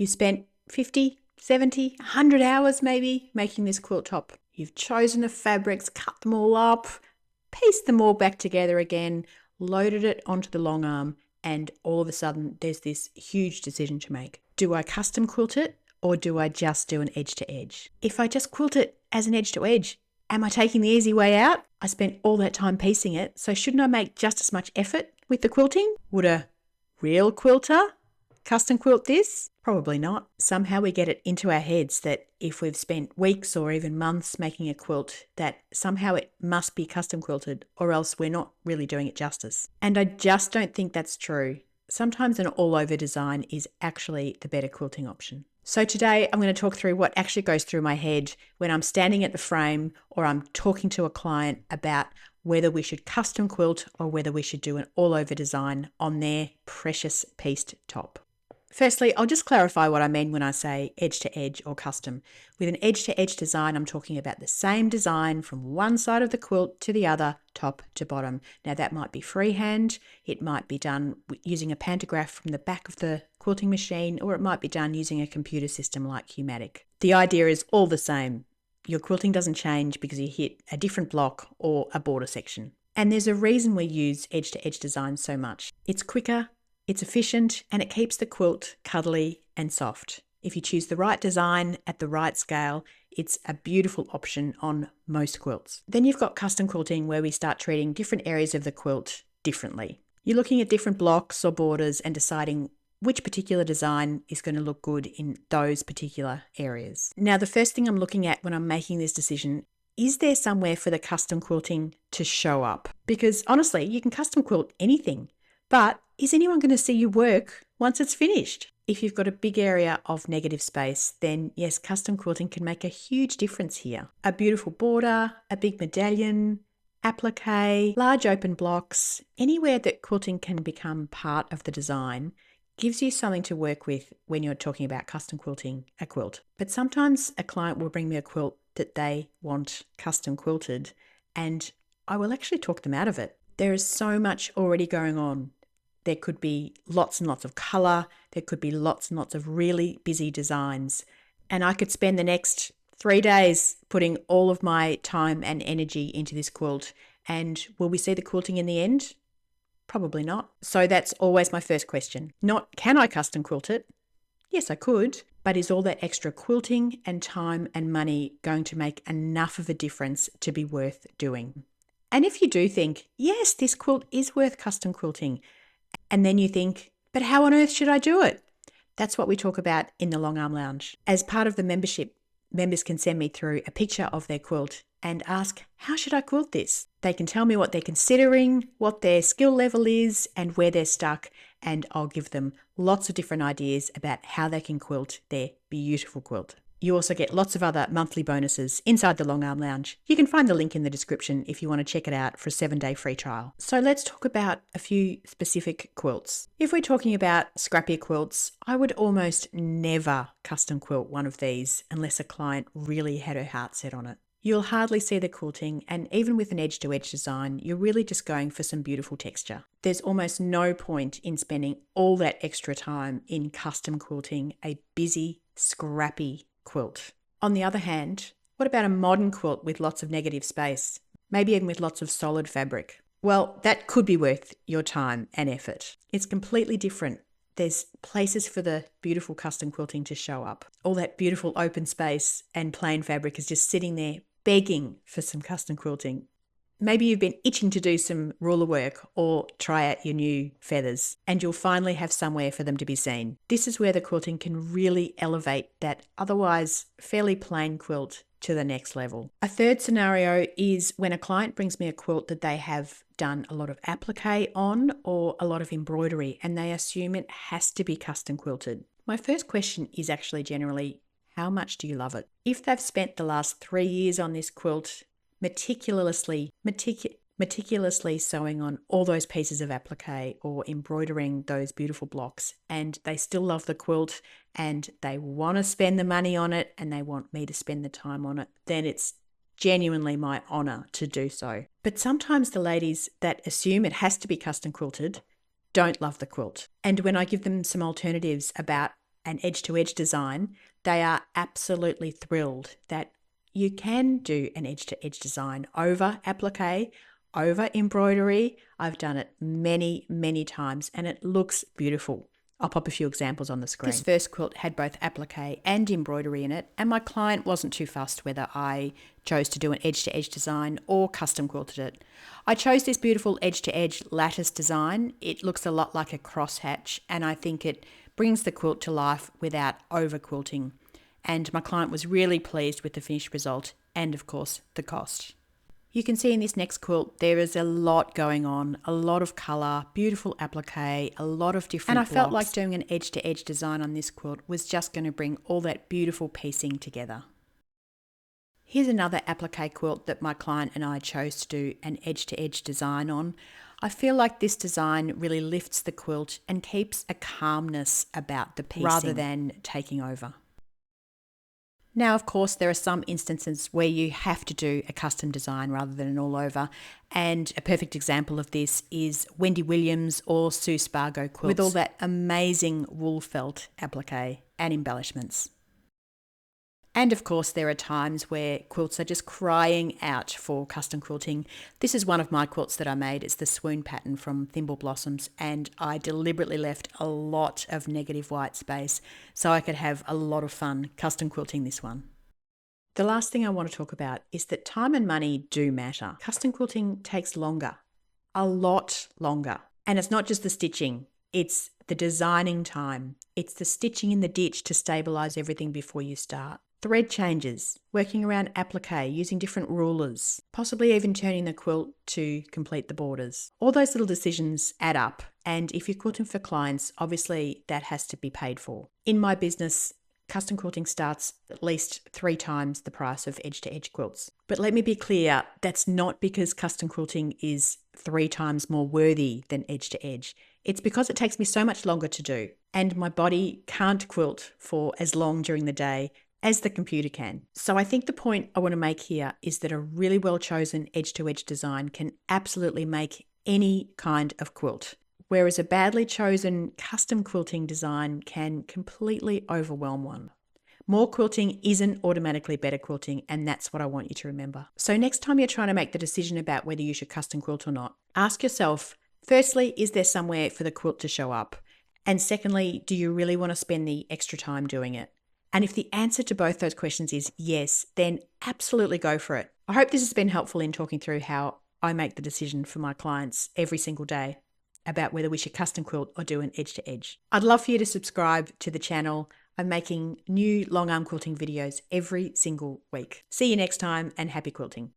You spent 50, 70, 100 hours maybe making this quilt top. You've chosen the fabrics, cut them all up, pieced them all back together again, loaded it onto the long arm, and all of a sudden there's this huge decision to make. Do I custom quilt it or do I just do an edge to edge? If I just quilt it as an edge to edge, am I taking the easy way out? I spent all that time piecing it, so shouldn't I make just as much effort with the quilting? Would a real quilter custom quilt this? Probably not. Somehow we get it into our heads that if we've spent weeks or even months making a quilt, that somehow it must be custom quilted or else we're not really doing it justice. And I just don't think that's true. Sometimes an all-over design is actually the better quilting option. So today I'm going to talk through what actually goes through my head when I'm standing at the frame or I'm talking to a client about whether we should custom quilt or whether we should do an all-over design on their precious pieced top. Firstly, I'll just clarify what I mean when I say edge to edge or custom. With an edge to edge design, I'm talking about the same design from one side of the quilt to the other, top to bottom. Now that might be freehand, it might be done using a pantograph from the back of the quilting machine, or it might be done using a computer system like Humatic. The idea is all the same. Your quilting doesn't change because you hit a different block or a border section. And there's a reason we use edge to edge design so much. It's quicker, it's efficient, and it keeps the quilt cuddly and soft. If you choose the right design at the right scale, it's a beautiful option on most quilts. Then you've got custom quilting where we start treating different areas of the quilt differently. You're looking at different blocks or borders and deciding which particular design is going to look good in those particular areas. Now, the first thing I'm looking at when I'm making this decision, is there somewhere for the custom quilting to show up? Because honestly, you can custom quilt anything, but is anyone going to see your work once it's finished? If you've got a big area of negative space, then yes, custom quilting can make a huge difference here. A beautiful border, a big medallion, applique, large open blocks, anywhere that quilting can become part of the design gives you something to work with when you're talking about custom quilting a quilt. But sometimes a client will bring me a quilt that they want custom quilted, and I will actually talk them out of it. There is so much already going on. There could be lots and lots of colour. There could be lots and lots of really busy designs. And I could spend the next 3 days putting all of my time and energy into this quilt. And will we see the quilting in the end? Probably not. So that's always my first question. Not, can I custom quilt it? Yes, I could. But is all that extra quilting and time and money going to make enough of a difference to be worth doing? And if you do think, yes, this quilt is worth custom quilting, and then you think, but how on earth should I do it? That's what we talk about in the Longarm Lounge. As part of the membership, members can send me through a picture of their quilt and ask, how should I quilt this? They can tell me what they're considering, what their skill level is, and where they're stuck, and I'll give them lots of different ideas about how they can quilt their beautiful quilt. You also get lots of other monthly bonuses inside the Longarm Lounge. You can find the link in the description if you want to check it out for a 7-day free trial. So let's talk about a few specific quilts. If we're talking about scrappier quilts, I would almost never custom quilt one of these unless a client really had her heart set on it. You'll hardly see the quilting, and even with an edge-to-edge design, you're really just going for some beautiful texture. There's almost no point in spending all that extra time in custom quilting a busy, scrappy quilt. On the other hand, what about a modern quilt with lots of negative space? Maybe even with lots of solid fabric? Well, that could be worth your time and effort. It's completely different. There's places for the beautiful custom quilting to show up. All that beautiful open space and plain fabric is just sitting there begging for some custom quilting. Maybe you've been itching to do some ruler work or try out your new feathers, and you'll finally have somewhere for them to be seen. This is where the quilting can really elevate that otherwise fairly plain quilt to the next level. A third scenario is when a client brings me a quilt that they have done a lot of applique on or a lot of embroidery, and they assume it has to be custom quilted. My first question is actually generally, how much do you love it? If they've spent the last 3 years on this quilt, meticulously sewing on all those pieces of applique or embroidering those beautiful blocks, and they still love the quilt and they want to spend the money on it and they want me to spend the time on it, then it's genuinely my honor to do so. But sometimes the ladies that assume it has to be custom quilted don't love the quilt. And when I give them some alternatives about an edge-to-edge design, they are absolutely thrilled that you can do an edge-to-edge design over applique, over embroidery. I've done it many, many times and it looks beautiful. I'll pop a few examples on the screen. This first quilt had both applique and embroidery in it, and my client wasn't too fussed whether I chose to do an edge-to-edge design or custom quilted it. I chose this beautiful edge-to-edge lattice design. It looks a lot like a crosshatch, and I think it brings the quilt to life without over quilting. And my client was really pleased with the finished result and, of course, the cost. You can see in this next quilt, there is a lot going on, a lot of colour, beautiful applique, a lot of different blocks. And I felt like doing an edge-to-edge design on this quilt was just going to bring all that beautiful piecing together. Here's another applique quilt that my client and I chose to do an edge-to-edge design on. I feel like this design really lifts the quilt and keeps a calmness about the piecing rather than taking over. Now, of course, there are some instances where you have to do a custom design rather than an all-over, and a perfect example of this is Wendy Williams or Sue Spargo quilts with all that amazing wool felt applique and embellishments. And of course, there are times where quilts are just crying out for custom quilting. This is one of my quilts that I made. It's the swoon pattern from Thimble Blossoms, and I deliberately left a lot of negative white space so I could have a lot of fun custom quilting this one. The last thing I want to talk about is that time and money do matter. Custom quilting takes longer, a lot longer. And it's not just the stitching, it's the designing time. It's the stitching in the ditch to stabilize everything before you start. Thread changes, working around applique, using different rulers, possibly even turning the quilt to complete the borders. All those little decisions add up, and if you're quilting for clients, obviously that has to be paid for. In my business, custom quilting starts at least 3 times the price of edge-to-edge quilts. But let me be clear, that's not because custom quilting is 3 times more worthy than edge-to-edge. It's because it takes me so much longer to do, and my body can't quilt for as long during the day as the computer can. So I think the point I want to make here is that a really well-chosen edge-to-edge design can absolutely make any kind of quilt, whereas a badly chosen custom quilting design can completely overwhelm one. More quilting isn't automatically better quilting, and that's what I want you to remember. So next time you're trying to make the decision about whether you should custom quilt or not, ask yourself, firstly, is there somewhere for the quilt to show up? And secondly, do you really want to spend the extra time doing it? And if the answer to both those questions is yes, then absolutely go for it. I hope this has been helpful in talking through how I make the decision for my clients every single day about whether we should custom quilt or do an edge-to-edge. I'd love for you to subscribe to the channel. I'm making new long arm quilting videos every single week. See you next time, and happy quilting.